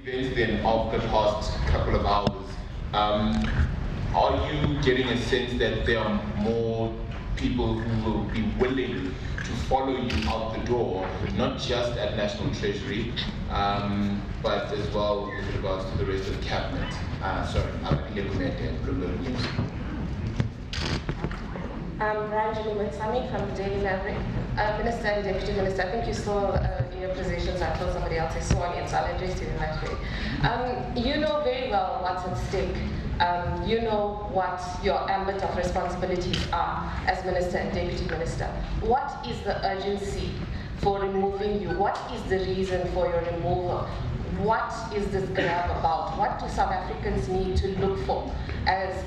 events then of the past couple of hours, are you getting a sense that there are more people who will be willing to follow you out the door, not just at National Treasury, but as well with regards to the rest of the cabinet? Ranjani Mutsami from Daily Maverick. Minister and Deputy Minister, I think you saw in your positions, I told somebody else I saw it, so I'll address you in that way. You know very well what's at stake. You know what your ambit of responsibilities are as Minister and Deputy Minister. What is the urgency for removing you? What is the reason for your removal? What is this grab about? What do South Africans need to look for as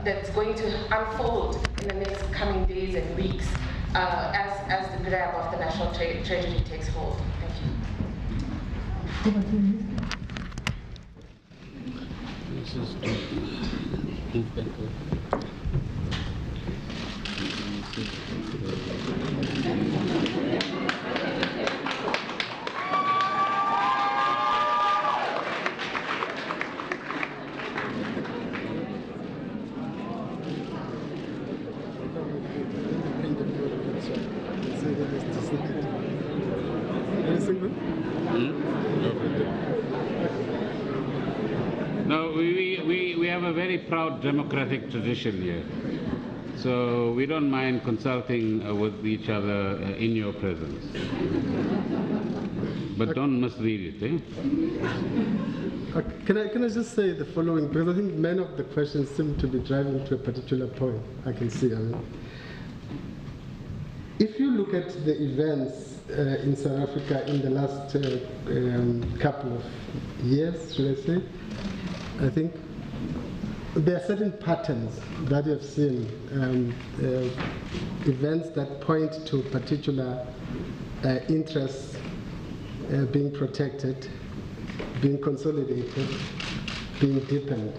that's going to unfold in the next coming days and weeks as the grab of the National Treasury takes hold? Thank you. No, we have a very proud democratic tradition here. So we don't mind consulting with each other in your presence. But don't misread it, eh? Can I just say the following, because I think many of the questions seem to be driving to a particular point. I can see. If you look at the events in South Africa in the last couple of years, should I say, I think there are certain patterns that you have seen, events that point to particular interests being protected, being consolidated, being deepened.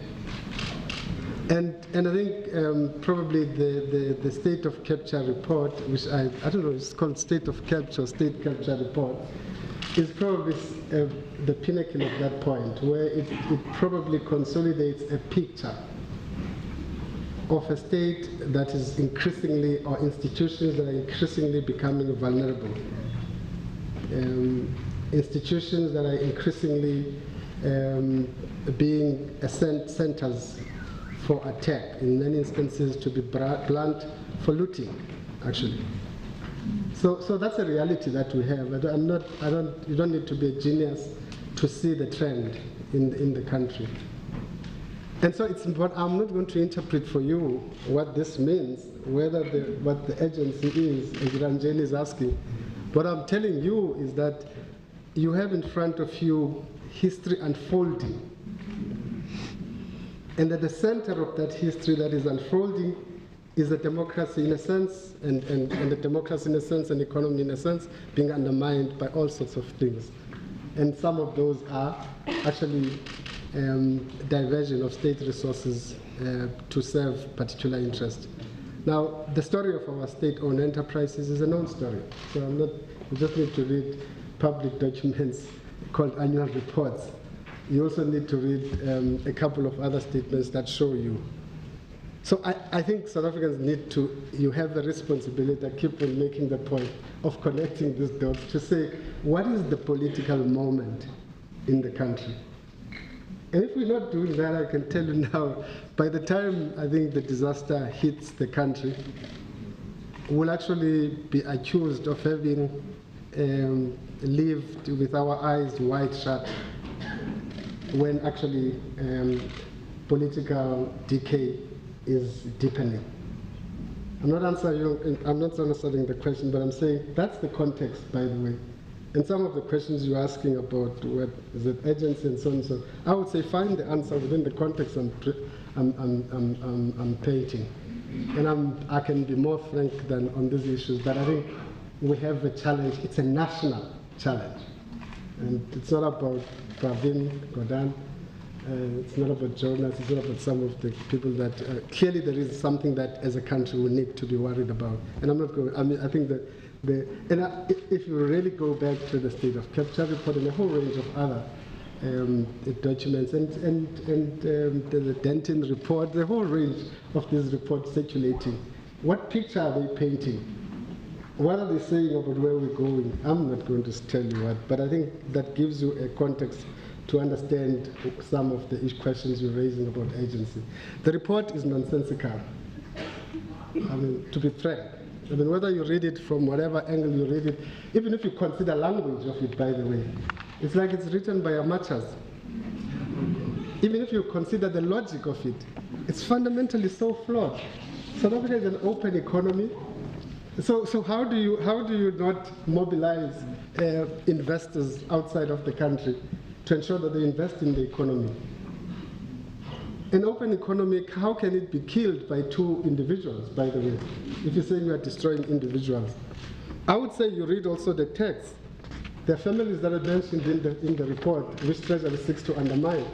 And I think probably the state of capture report, which I don't know, it's called state of capture, state capture report, is probably the pinnacle of that point, where it probably consolidates a picture of a state that is increasingly, or institutions that are increasingly becoming vulnerable. Institutions that are increasingly being centers for attack, in many instances to be blunt, for looting, actually. So that's a reality that we have. You don't need to be a genius to see the trend in the country. And so but I'm not going to interpret for you what this means, what the agency is, as Ranjani is asking. What I'm telling you is that you have in front of you history unfolding. And at the center of that history that is unfolding is a democracy in a sense, and a democracy in a sense, and economy in a sense, being undermined by all sorts of things. And some of those are actually diversion of state resources to serve particular interests. Now, the story of our state-owned enterprises is a known story. So you just need to read public documents called annual reports. You also need to read a couple of other statements that show you. So I think South Africans need to, you have the responsibility, I keep on making the point of connecting these dots to say, what is the political moment in the country? And if we're not doing that, I can tell you now, by the time I think the disaster hits the country, we'll actually be accused of having lived with our eyes wide shut, when actually political decay is deepening. I'm not answering the question, but I'm saying that's the context, by the way. And some of the questions you're asking about, what is it, agency and so on and so on, I would say find the answer within the context I'm painting. And I can be more frank than on these issues, but I think we have a challenge. It's a national challenge. And it's not about Pravin Gordhan, it's not about Jonas, it's not about some of the people that, clearly there is something that as a country we need to be worried about. And I'm not going, I think that if you really go back to the state of capture report and a whole range of other documents and the Denton report, the whole range of these reports circulating. What picture are they painting? What are they saying about where we're going? I'm not going to tell you what, but I think that gives you a context to understand some of the questions you're raising about agency. The report is nonsensical. I mean, to be frank. I mean, whether you read it from whatever angle you read it, even if you consider language of it, by the way, it's like it's written by amateurs. Even if you consider the logic of it, it's fundamentally so flawed. South Africa is an open economy. So how do you not mobilize investors outside of the country to ensure that they invest in the economy? An open economy, how can it be killed by two individuals, by the way, if you say you are destroying individuals? I would say you read also the text. There are families that are mentioned in the report, which Treasury seeks to undermine.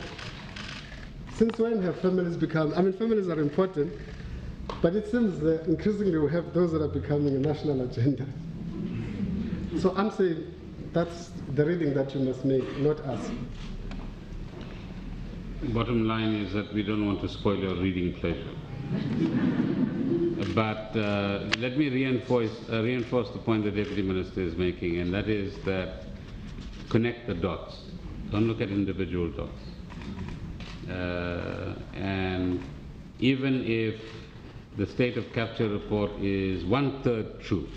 Since when have families become, I mean, families are important, but it seems that increasingly we have those that are becoming a national agenda. So I'm saying that's the reading that you must make, not us. Bottom line is that we don't want to spoil your reading pleasure. But let me reinforce the point the Deputy Minister is making, and that is that connect the dots. Don't look at individual dots. And even if the state of capture report is 1/3 true,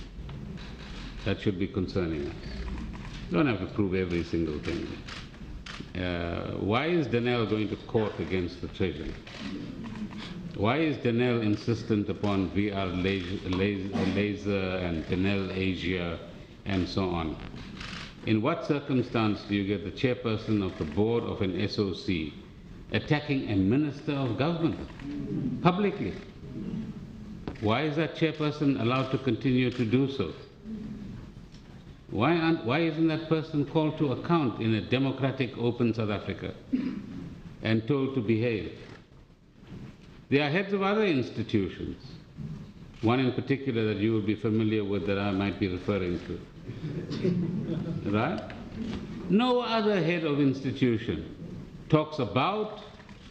that should be concerning us. You don't have to prove every single thing. Why is Denel going to court against the Treasury? Why is Denel insistent upon VR laser and Denel Asia and so on? In what circumstance do you get the chairperson of the board of an SOC attacking a minister of government publicly? Why is that chairperson allowed to continue to do so? Why isn't that person called to account in a democratic, open South Africa and told to behave? They are heads of other institutions, one in particular that you will be familiar with that I might be referring to, right? No other head of institution talks about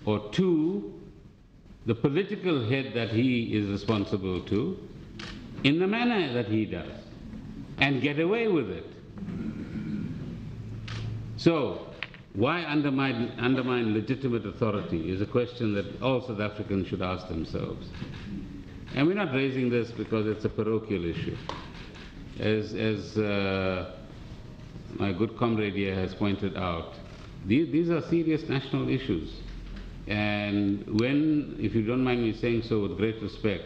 or to the political head that he is responsible to in the manner that he does, and get away with it. So, why undermine legitimate authority is a question that all South Africans should ask themselves. And we're not raising this because it's a parochial issue. As my good comrade here has pointed out, these are serious national issues. And when, if you don't mind me saying so with great respect,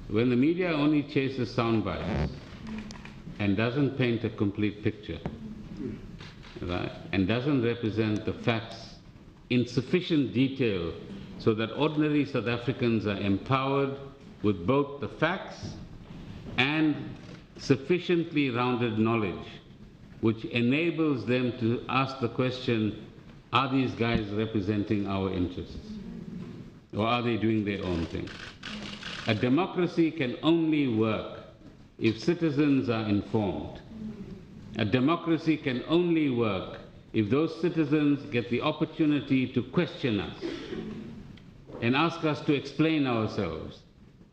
when the media only chases sound bites and doesn't paint a complete picture, right, and doesn't represent the facts in sufficient detail so that ordinary South Africans are empowered with both the facts and sufficiently rounded knowledge, which enables them to ask the question, are these guys representing our interests? Or are they doing their own thing? A democracy can only work if citizens are informed. A democracy can only work if those citizens get the opportunity to question us and ask us to explain ourselves,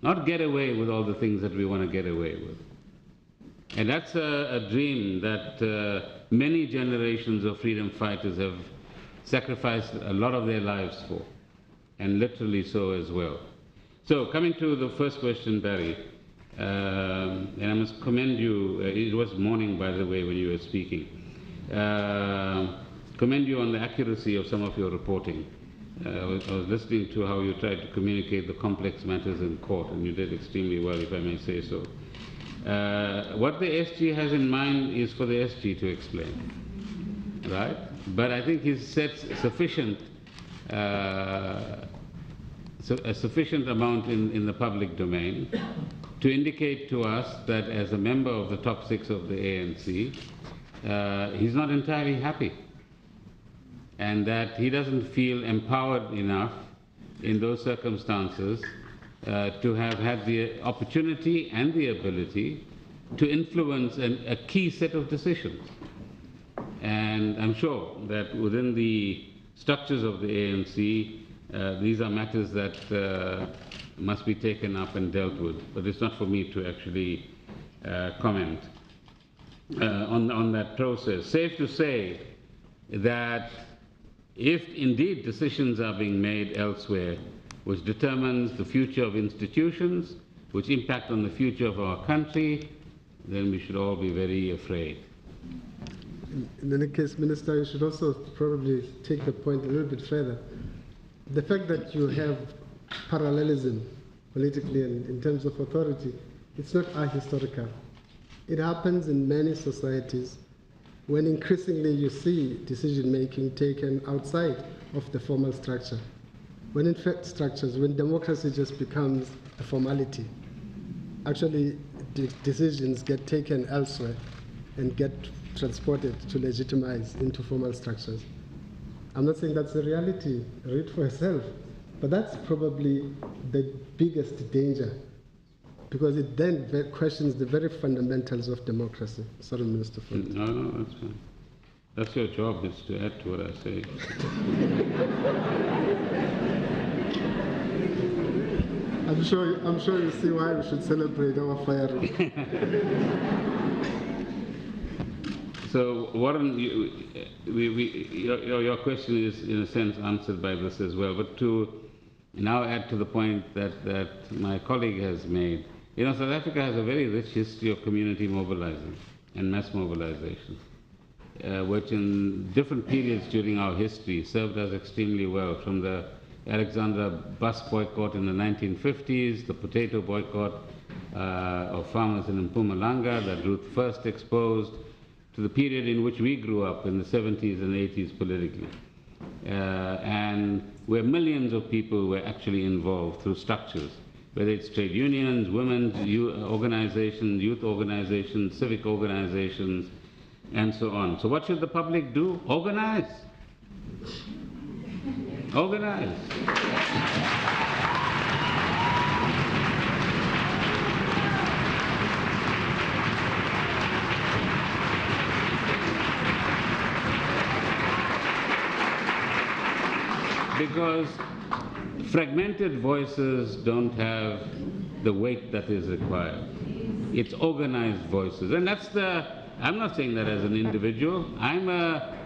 not get away with all the things that we want to get away with. And that's a dream that many generations of freedom fighters have sacrificed a lot of their lives for, and literally so as well. So coming to the first question, Barry, and I must commend you, it was morning by the way when you were speaking, commend you on the accuracy of some of your reporting. I was listening to how you tried to communicate the complex matters in court, and you did extremely well, if I may say so. What the SG has in mind is for the SG to explain, right? But I think he's said sufficient, a sufficient amount in the public domain to indicate to us that as a member of the top 6 of the ANC, he's not entirely happy, and that he doesn't feel empowered enough in those circumstances to have had the opportunity and the ability to influence a key set of decisions. And I'm sure that within the structures of the ANC, these are matters that must be taken up and dealt with. But it's not for me to actually comment on that process. Safe to say that if indeed decisions are being made elsewhere which determines the future of institutions, which impact on the future of our country, then we should all be very afraid. In any case, Minister, you should also probably take the point a little bit further. The fact that you have parallelism politically and in terms of authority, it's not ahistorical. It happens in many societies when increasingly you see decision-making taken outside of the formal structure. When in fact structures, when democracy just becomes a formality, actually decisions get taken elsewhere and get transported to legitimize into formal structures. I'm not saying that's the reality, read for yourself, but that's probably the biggest danger, because it then questions the very fundamentals of democracy. Sorry, Minister. No, that's fine. That's your job, is to add to what I say. I'm sure you see why we should celebrate our fire. So, Warren, your question is in a sense answered by this as well. But to now add to the point that my colleague has made, South Africa has a very rich history of community mobilizing and mass mobilization, which in different periods during our history served us extremely well, from the Alexandra bus boycott in the 1950s, the potato boycott of farmers in Mpumalanga that Ruth first exposed, to the period in which we grew up in the 70s and 80s politically, and where millions of people were actually involved through structures, whether it's trade unions, women's organizations, youth organizations, civic organizations, and so on. So what should the public do? Organize. Organize. Because fragmented voices don't have the weight that is required. It's organized voices. And that's I'm not saying that as an individual. I'm a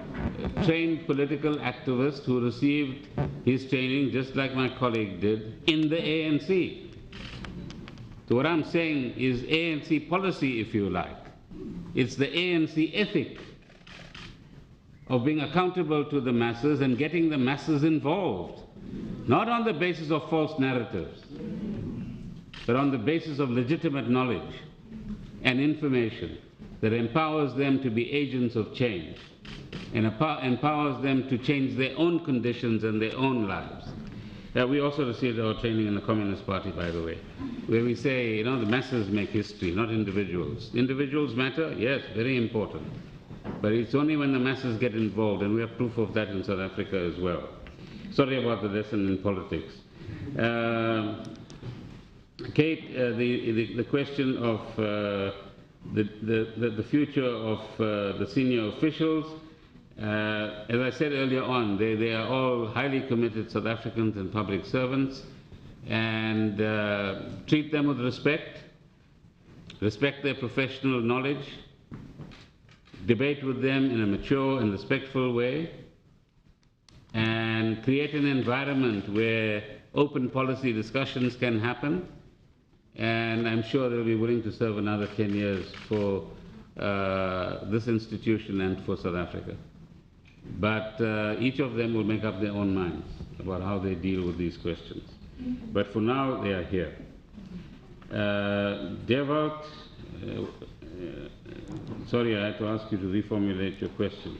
trained political activist who received his training, just like my colleague did, in the ANC. So what I'm saying is ANC policy, if you like. It's the ANC ethic of being accountable to the masses and getting the masses involved, not on the basis of false narratives, but on the basis of legitimate knowledge and information that empowers them to be agents of change and empowers them to change their own conditions and their own lives. We also received our training in the Communist Party, by the way, where we say, the masses make history, not individuals. Individuals matter, yes, very important. But it's only when the masses get involved, and we have proof of that in South Africa as well. Sorry about the lesson in politics. Kate, the question of the future of the senior officials, as I said earlier on, they are all highly committed South Africans and public servants, and treat them with respect their professional knowledge, debate with them in a mature and respectful way, and create an environment where open policy discussions can happen. And I'm sure they'll be willing to serve another 10 years for this institution and for South Africa. But each of them will make up their own minds about how they deal with these questions. But for now, they are here. Devalt, sorry, I had to ask you to reformulate your question.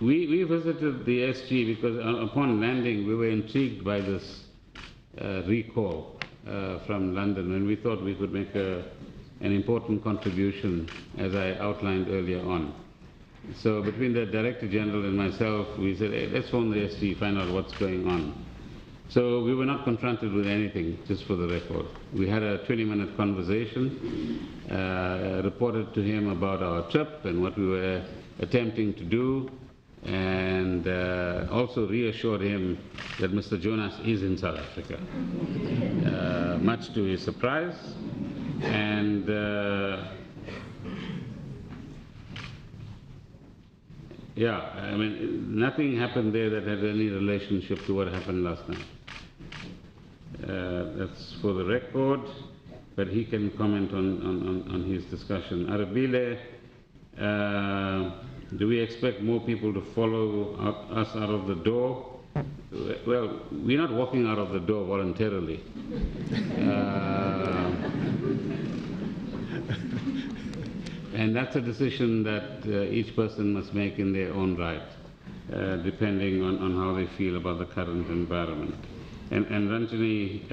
We visited the SG because upon landing we were intrigued by this recall from London, and we thought we could make an important contribution, as I outlined earlier on. So between the Director General and myself, we said, hey, let's phone the SG, find out what's going on. So we were not confronted with anything, just for the record. We had a 20-minute conversation, reported to him about our trip and what we were attempting to do, and also reassured him that Mr. Jonas is in South Africa, much to his surprise. And yeah, I mean, nothing happened there that had any relationship to what happened last night. That's for the record, but he can comment on his discussion. Arabile, do we expect more people to follow us out of the door? Well, we're not walking out of the door voluntarily. And that's a decision that each person must make in their own right, depending on how they feel about the current environment. And Ranjani,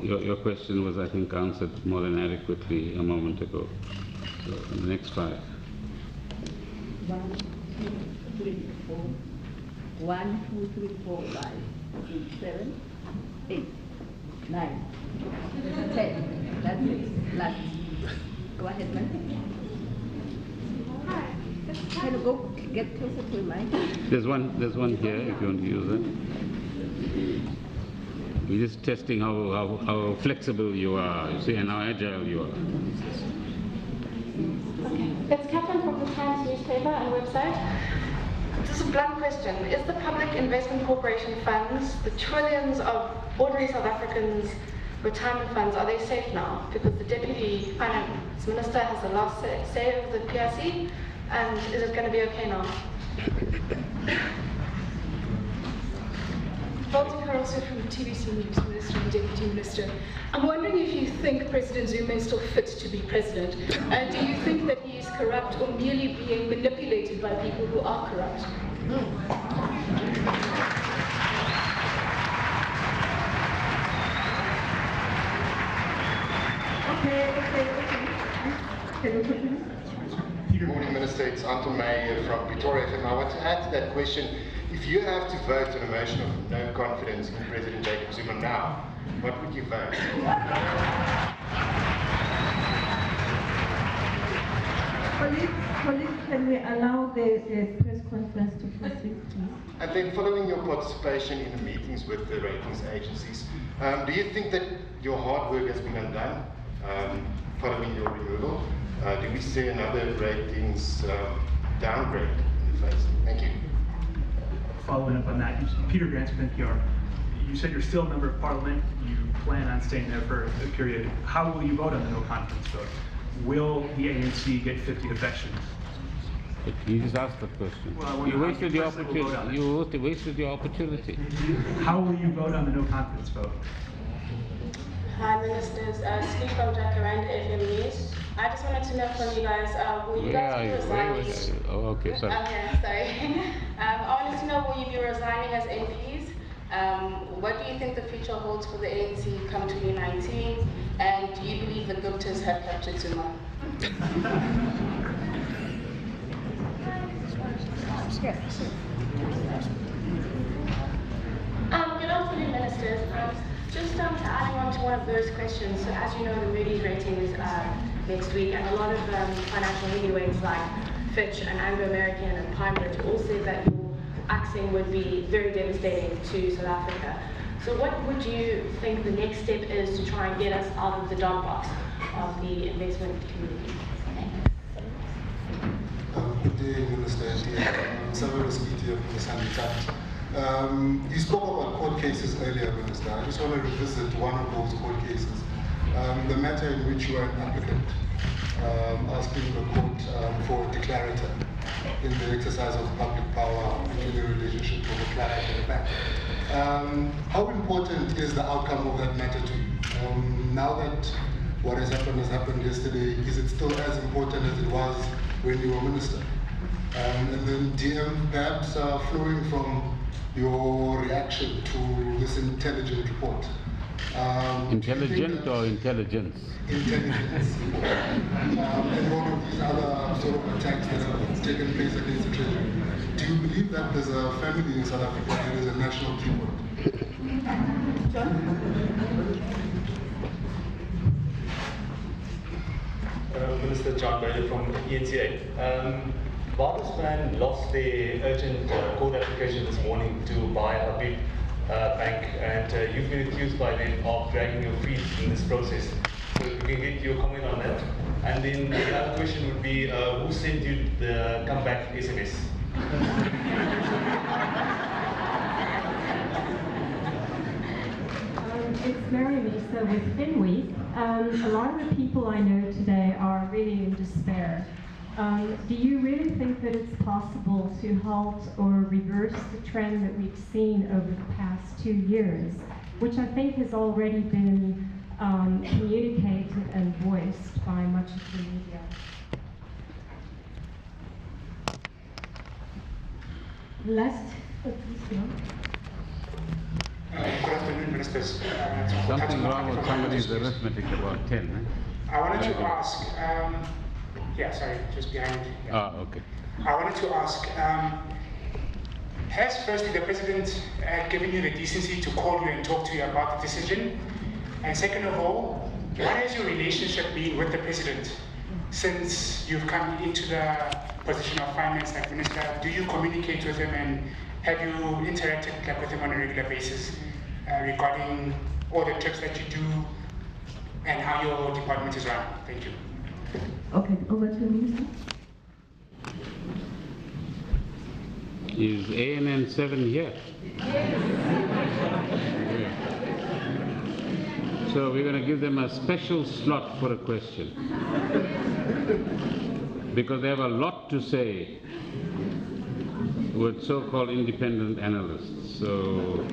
your question was, I think, answered more than adequately a moment ago. So the next 5. 1, 2, 3, 4. 1, 2, 3, 4, 5, 6, 7, 8, 9, 10. That's it. Last. Go ahead, man. Can you go get closer to the mic? There's one here if you want to use it. We're just testing how flexible you are, you see, and how agile you are. Okay. It's Catherine from the Times newspaper and website. Just a blunt question. Is the Public Investment Corporation funds, the trillions of ordinary South Africans' retirement funds, are they safe now? Because the Deputy Finance Minister has the last say of the PRC, and is it going to be okay now? Volta Caroso from TVC News, Minister and Deputy Minister. I'm wondering if you think President Zuma is still fit to be president, and do you think that he is corrupt or merely being manipulated by people who are corrupt? Good morning, Minister. It's Anton May from Pretoria. And I want to add to that question. If you have to vote on a motion of no confidence in President Jacob Zuma now, what would you vote? Colleagues, can we allow the press conference to proceed, please? And then following your participation in the meetings with the ratings agencies, do you think that your hard work has been undone following your removal? Do we see another ratings downgrade in the face? Thank you. Following up on that, Peter Grant from NPR, you said you're still a member of Parliament. You plan on staying there for a period. How will you vote on the no confidence vote? Will the ANC get 50 defections? You just asked that question. Well, you wasted your opportunity. You wasted your opportunity. How will you vote on the no confidence vote? Hi, Ministers. Steve from Jacaranda FM News. I just wanted to know from you guys, will you guys be resigning? Oh, okay, sorry. Okay, sorry. I wanted to know, will you be resigning as MPs? What do you think the future holds for the ANC come 2019? And do you believe the Guptas have captured Zuma? Good afternoon, Ministers. Just adding on to one of those questions. So as you know, the Moody's ratings next week, and a lot of financial heavyweights like Fitch and Anglo-American and PineBridge all said that your axing would be very devastating to South Africa. So what would you think the next step is to try and get us out of the dog box of the investment community? Good day, Minister. Several speakers here from the Sunday Times. You spoke about court cases earlier, Minister. I just want to revisit one of those court cases. The matter in which you are an applicant, asking the court for a declarator in the exercise of public power between the relationship of the client and the bank. How important is the outcome of that matter to you? Now that what has happened yesterday, is it still as important as it was when you were minister? And then DM, perhaps flowing from your reaction to this intelligence report, Intelligent or intelligence? Intelligence. And all of these other sort of attacks that have taken place against the Treasury. Do you believe that there's a family in South Africa and there's a national keeper? Minister John Bailey from ENCA. Bartersman lost their urgent court application this morning to buy Habib Bank, and you've been accused by them of dragging your feet in this process. So if we can get your comment on that. And then the other question would be, who sent you the comeback SMS? It's Mary Mesa with Finweek. A lot of the people I know today are really in despair. Do you really think that it's possible to halt or reverse the trend that we've seen over the past 2 years, which I think has already been communicated and voiced by much of the media? Last, Good afternoon, Ministers. Something wrong with somebody's arithmetic about 10, eh? I wanted to ask, yeah, sorry, just behind. Yeah. Ah, okay. I wanted to ask, has firstly the President given you the decency to call you and talk to you about the decision? And second of all, what has your relationship been with the President since you've come into the position of Finance Minister? Do you communicate with him, and have you interacted with him on a regular basis regarding all the trips that you do and how your department is run? Thank you. okay, over to the Minister. Is ANN 7 here? So we're going to give them a special slot for a question. Because they have a lot to say with so-called independent analysts. So,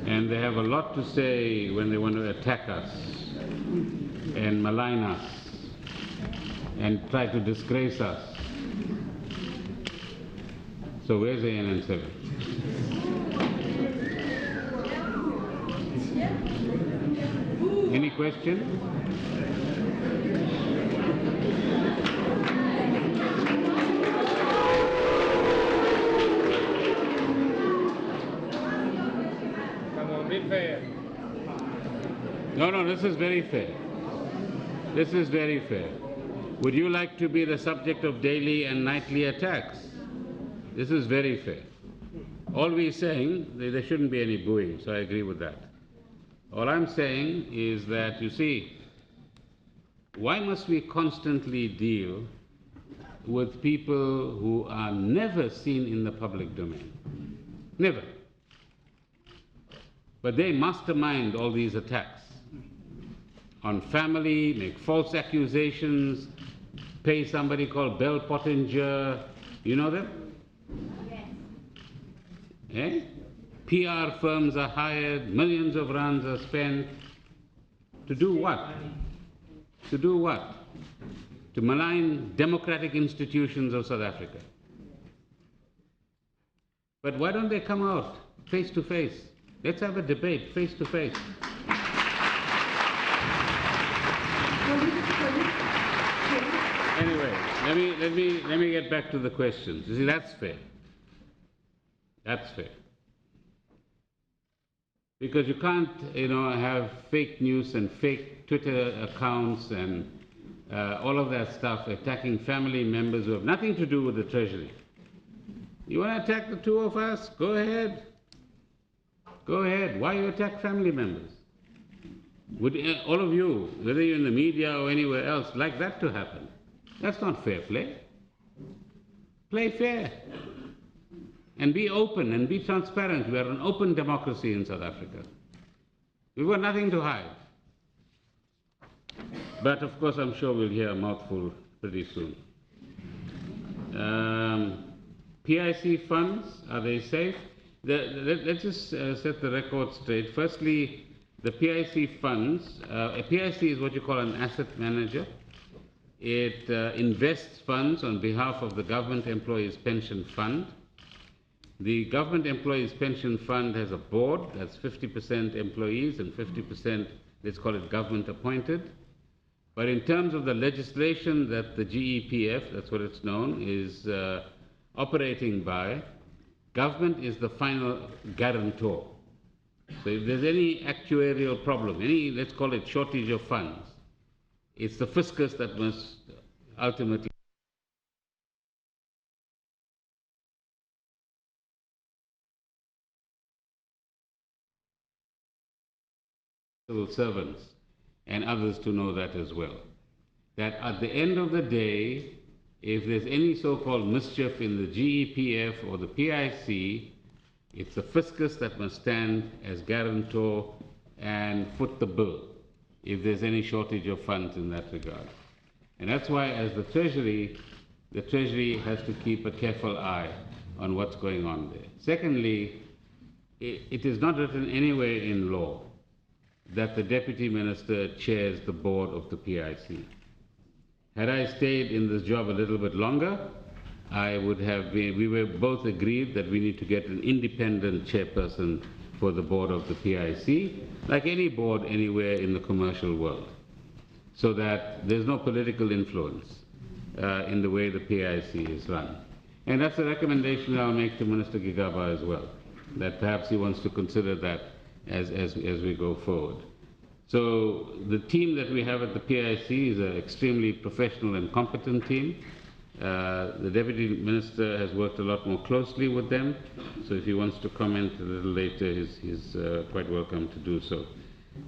and they have a lot to say when they want to attack us and malign us and try to disgrace us. So where's ANN 7? Any question? No, this is very fair. This is very fair. Would you like to be the subject of daily and nightly attacks? This is very fair. All we're saying, there shouldn't be any booing, so I agree with that. All I'm saying is that, you see, why must we constantly deal with people who are never seen in the public domain? Never. But they mastermind all these attacks on family, make false accusations, pay somebody called Bell Pottinger. You know them? Yes. Eh? PR firms are hired, millions of rands are spent. To do what? To do what? To malign democratic institutions of South Africa. But why don't they come out face to face? Let's have a debate face to face. Anyway, let me get back to the questions. You see, that's fair. That's fair. Because you can't, have fake news and fake Twitter accounts and all of that stuff attacking family members who have nothing to do with the Treasury. You want to attack the two of us? Go ahead. Go ahead. Why you attack family members? Would all of you, whether you're in the media or anywhere else, like that to happen? That's not fair play. Play fair. And be open and be transparent. We are an open democracy in South Africa. We've got nothing to hide. But of course, I'm sure we'll hear a mouthful pretty soon. PIC funds, are they safe? Let's just set the record straight. Firstly, the PIC funds, a PIC is what you call an asset manager. It invests funds on behalf of the Government Employees Pension Fund. The Government Employees Pension Fund has a board, that's 50% employees and 50%, let's call it government appointed. But in terms of the legislation that the GEPF, that's what it's known, is operating by, government is the final guarantor. So if there's any actuarial problem, any, let's call it shortage of funds, it's the fiscus that must ultimately civil servants and others to know that as well. That at the end of the day, if there's any so-called mischief in the GEPF or the PIC, it's the fiscus that must stand as guarantor and foot the bill if there's any shortage of funds in that regard. And that's why as the Treasury has to keep a careful eye on what's going on there. Secondly, it is not written anywhere in law that the Deputy Minister chairs the board of the PIC. Had I stayed in this job a little bit longer, I would have been, we were both agreed that we need to get an independent chairperson for the board of the PIC, like any board anywhere in the commercial world, so that there's no political influence in the way the PIC is run. And that's a recommendation I'll make to Minister Gigaba as well, that perhaps he wants to consider that as we go forward. So the team that we have at the PIC is an extremely professional and competent team. The Deputy Minister has worked a lot more closely with them, so if he wants to comment a little later, he's quite welcome to do so.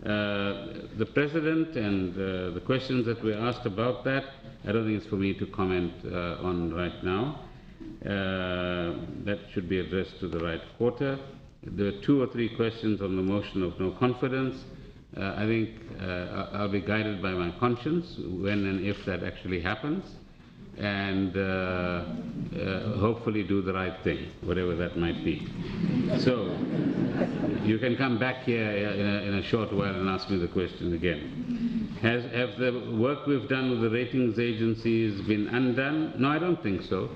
The President and the questions that were asked about that, I don't think it's for me to comment on right now. That should be addressed to the right quarter. There are 2 or 3 questions on the motion of no confidence. I think I'll be guided by my conscience when and if that actually happens, and hopefully do the right thing, whatever that might be. So you can come back here in a short while and ask me the question again. Have the work we've done with the ratings agencies been undone? No, I don't think so.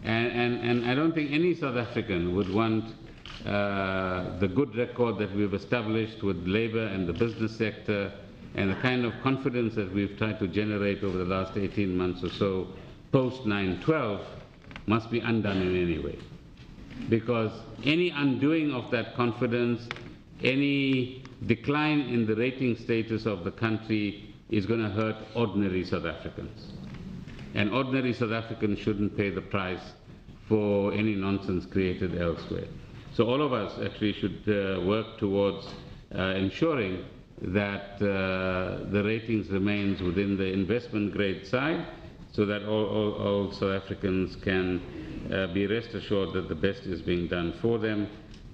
And I don't think any South African would want the good record that we've established with labor and the business sector and the kind of confidence that we've tried to generate over the last 18 months or so post 9/12 must be undone in any way. Because any undoing of that confidence, any decline in the rating status of the country is going to hurt ordinary South Africans. And ordinary South Africans shouldn't pay the price for any nonsense created elsewhere. So all of us actually should work towards ensuring that the ratings remains within the investment grade side, so that all South Africans can be rest assured that the best is being done for them,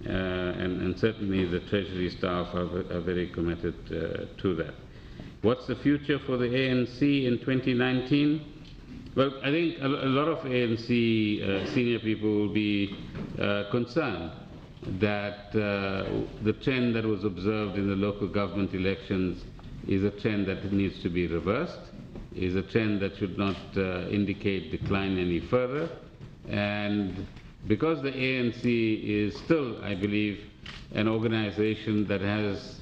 and certainly the Treasury staff are very committed to that. What's the future for the ANC in 2019? Well, I think a lot of ANC senior people will be concerned that the trend that was observed in the local government elections is a trend that needs to be reversed, is a trend that should not indicate decline any further. And because the ANC is still, I believe, an organization that has,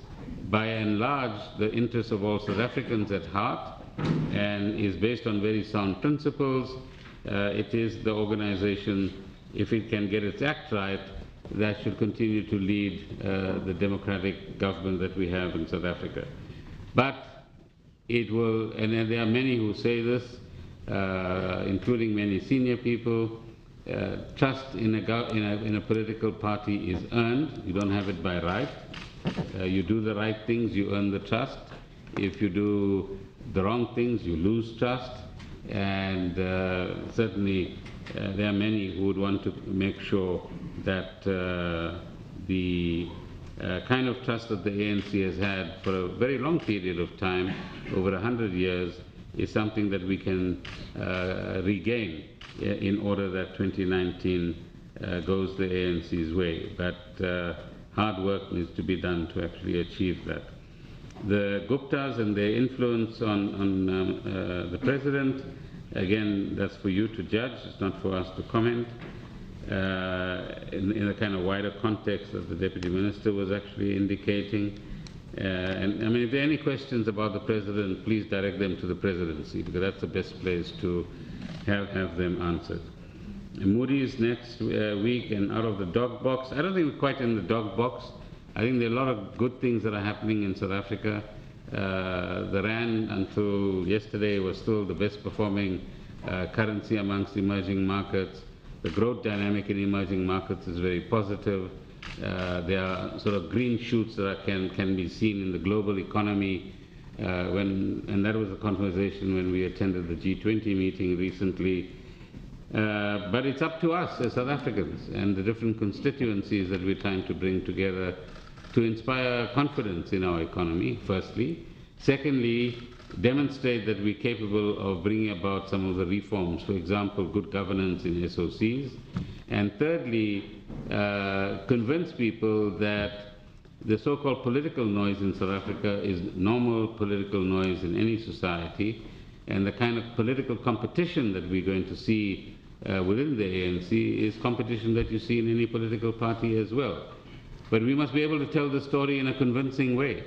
by and large, the interests of all South Africans at heart and is based on very sound principles, it is the organization, if it can get its act right, that should continue to lead the democratic government that we have in South Africa. But it will, and there are many who say this, including many senior people, trust in a political party is earned. You don't have it by right. You do the right things, you earn the trust. If you do the wrong things, you lose trust. And certainly there are many who would want to make sure that the kind of trust that the ANC has had for a very long period of time, over 100 years, is something that we can regain in order that 2019 goes the ANC's way. But hard work needs to be done to actually achieve that. The Guptas and their influence on the President, again, that's for you to judge, it's not for us to comment. in the kind of wider context that the Deputy Minister was actually indicating. And I mean, if there are any questions about the President, please direct them to the Presidency, because that's the best place to have them answered. Moody's next week, and out of the dog box. I don't think we're quite in the dog box. I think there are a lot of good things that are happening in South Africa. The Rand until yesterday was still the best performing currency amongst emerging markets. The growth dynamic in emerging markets is very positive. There are sort of green shoots that can be seen in the global economy. And that was a conversation when we attended the G20 meeting recently. But it's up to us as South Africans and the different constituencies that we're trying to bring together to inspire confidence in our economy, firstly. Secondly, demonstrate that we're capable of bringing about some of the reforms, for example, good governance in SOCs. And thirdly, convince people that the so-called political noise in South Africa is normal political noise in any society, and the kind of political competition that we're going to see within the ANC is competition that you see in any political party as well. But we must be able to tell the story in a convincing way,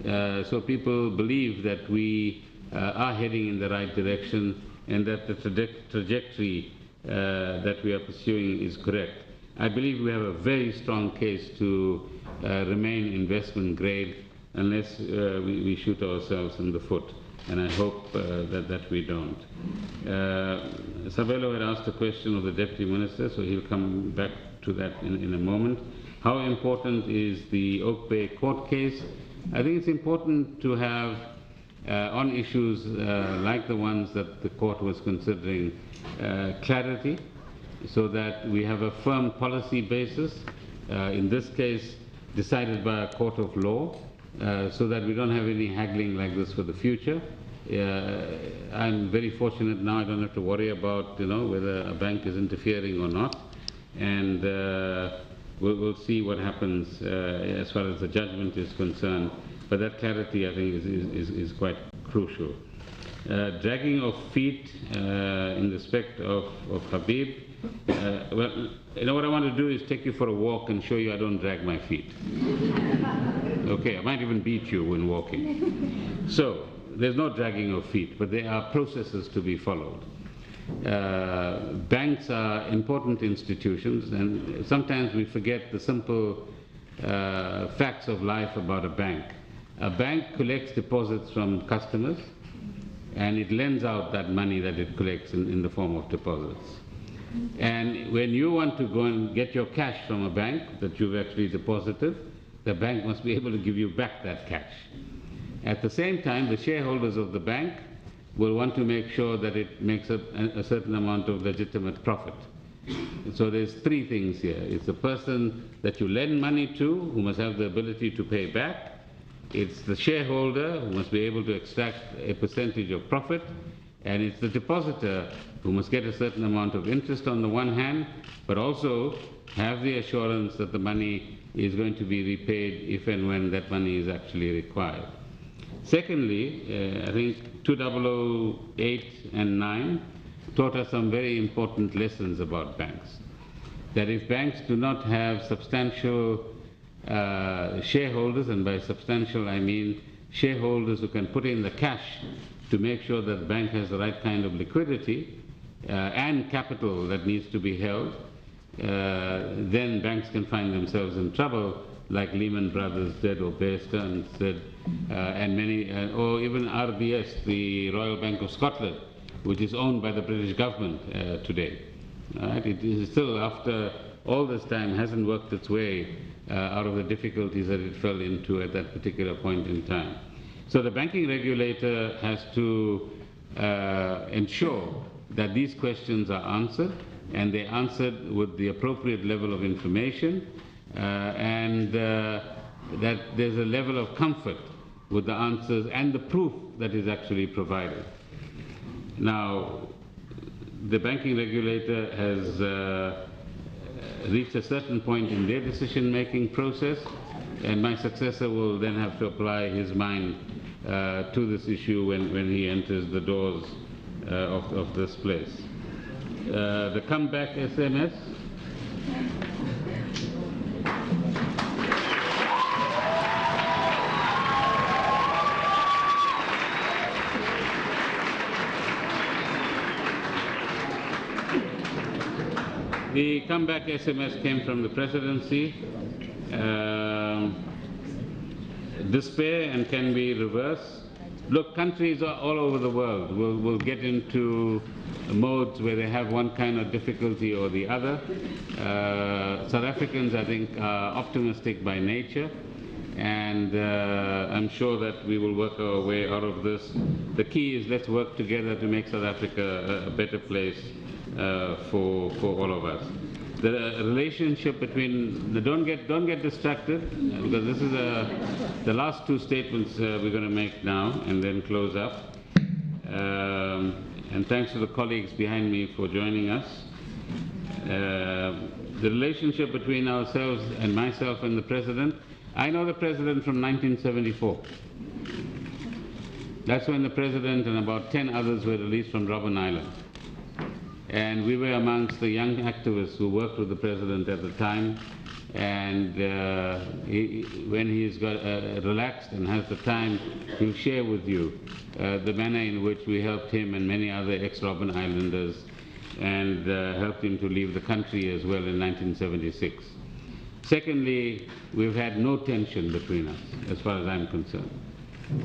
so people believe that we are heading in the right direction and that the trajectory that we are pursuing is correct. I believe we have a very strong case to remain investment grade unless we shoot ourselves in the foot, and I hope that we don't. Sabelo had asked a question of the Deputy Minister, so he'll come back to that in a moment. How important is the Oak Bay court case? I think it's important to have, on issues like the ones that the court was considering, clarity, so that we have a firm policy basis, in this case decided by a court of law, so that we don't have any haggling like this for the future. I'm very fortunate now I don't have to worry about whether a bank is interfering or not, and we'll see what happens as far as the judgment is concerned, but that clarity I think is quite crucial. Dragging of feet in respect of Habib. Well, what I want to do is take you for a walk and show you I don't drag my feet. Okay, I might even beat you when walking. So, there's no dragging of feet, but there are processes to be followed. Banks are important institutions, and sometimes we forget the simple facts of life about a bank. A bank collects deposits from customers, and it lends out that money that it collects in the form of deposits. And when you want to go and get your cash from a bank that you've actually deposited, the bank must be able to give you back that cash. At the same time, the shareholders of the bank will want to make sure that it makes a certain amount of legitimate profit. So there's three things here. It's the person that you lend money to who must have the ability to pay back. It's the shareholder who must be able to extract a percentage of profit. And it's the depositor who must get a certain amount of interest on the one hand, but also have the assurance that the money is going to be repaid if and when that money is actually required. Secondly, I think 2008 and 9 taught us some very important lessons about banks. That if banks do not have substantial shareholders, and by substantial I mean shareholders who can put in the cash to make sure that the bank has the right kind of liquidity and capital that needs to be held, then banks can find themselves in trouble, like Lehman Brothers did, or Bear Stearns did, and many, or even RBS, the Royal Bank of Scotland, which is owned by the British government today. Right? It is still, after all this time, hasn't worked its way out of the difficulties that it fell into at that particular point in time. So the banking regulator has to ensure that these questions are answered, and they're answered with the appropriate level of information, and that there's a level of comfort with the answers and the proof that is actually provided. Now, the banking regulator has reached a certain point in their decision-making process, and my successor will then have to apply his mind to this issue when he enters the doors of this place. The comeback SMS, The comeback SMS came from the presidency. Despair and can be reversed. Look, countries all over the world will get into modes where they have one kind of difficulty or the other. South Africans, I think, are optimistic by nature, and I'm sure that we will work our way out of this. The key is let's work together to make South Africa a better place for all of us. The relationship between don't get distracted, because this is the last two statements we're going to make now and then close up. And thanks to the colleagues behind me for joining us. The relationship between ourselves and myself and the President, I know the President from 1974. That's when the President and about 10 others were released from Robben Island. And we were amongst the young activists who worked with the President at the time. And when he's got relaxed and has the time, he'll share with you the manner in which we helped him and many other ex-Robben Islanders, and helped him to leave the country as well in 1976. Secondly, we've had no tension between us, as far as I'm concerned.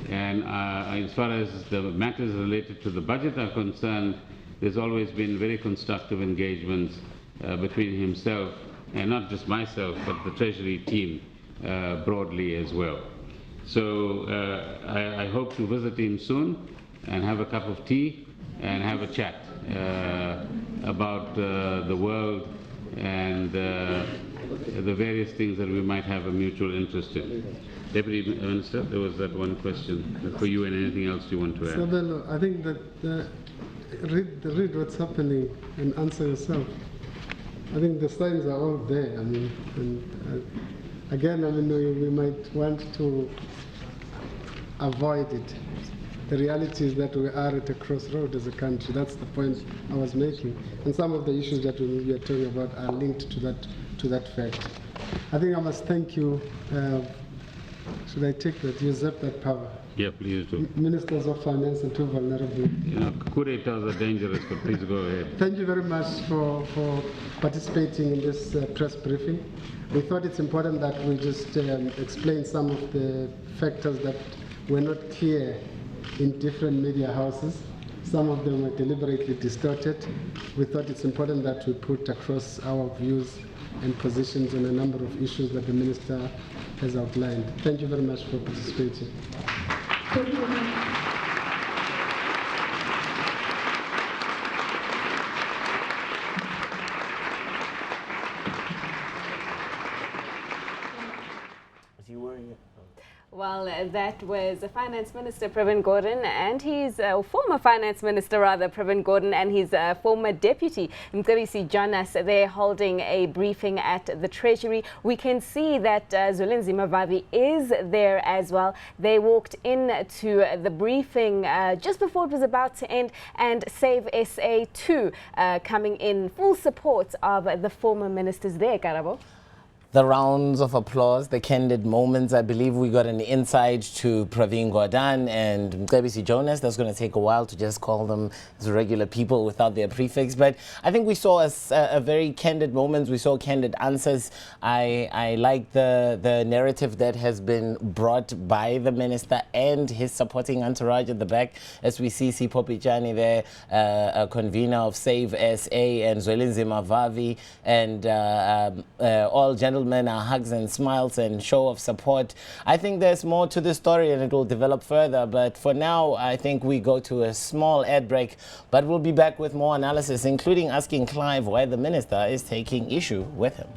And as far as the matters related to the budget are concerned, there's always been very constructive engagements between himself, and not just myself, but the Treasury team broadly as well. So I hope to visit him soon and have a cup of tea and have a chat about the world and the various things that we might have a mutual interest in. Deputy Minister, there was that one question for you, and anything else you want to add? Sabelo, I think that read what's happening and answer yourself. I think the signs are all there. I mean, and again, I mean, we might want to avoid it. The reality is that we are at a crossroad as a country. That's the point I was making. And some of the issues that we are talking about are linked to that fact. I think I must thank you. Should I take that? Usurp that power. Yeah, please do. Ministers of Finance and two vulnerable. You know, coup d'etats are dangerous, but please go ahead. Thank you very much for participating in this press briefing. We thought it's important that we just explain some of the factors that were not clear in different media houses. Some of them were deliberately distorted. We thought it's important that we put across our views and positions on a number of issues that the Minister has outlined. Thank you very much for participating. Thank you. Well, that was Finance Minister Pravin Gordhan, and his former Finance Minister, rather, Pravin Gordhan, and his former Deputy, Mcebisi Jonas. They're holding a briefing at the Treasury. We can see that Zwelinzima Vavi is there as well. They walked into the briefing just before it was about to end, and Save SA 2 coming in full support of the former ministers there, Karabo. The rounds of applause, the candid moments. I believe we got an insight to Pravin Gordhan and Mcebisi Jonas. That's going to take a while to just call them as regular people without their prefix. But I think we saw a very candid moments. We saw candid answers. I like the narrative that has been brought by the minister and his supporting entourage at the back, as we see Sipho Pichani there, a convener of Save SA, and Zwelinzima Vavi, and all gentlemen. Our hugs and smiles and show of support. I think there's more to the story and it will develop further, but for now I think we go to a small ad break, but we'll be back with more analysis, including asking Clive why the minister is taking issue with him.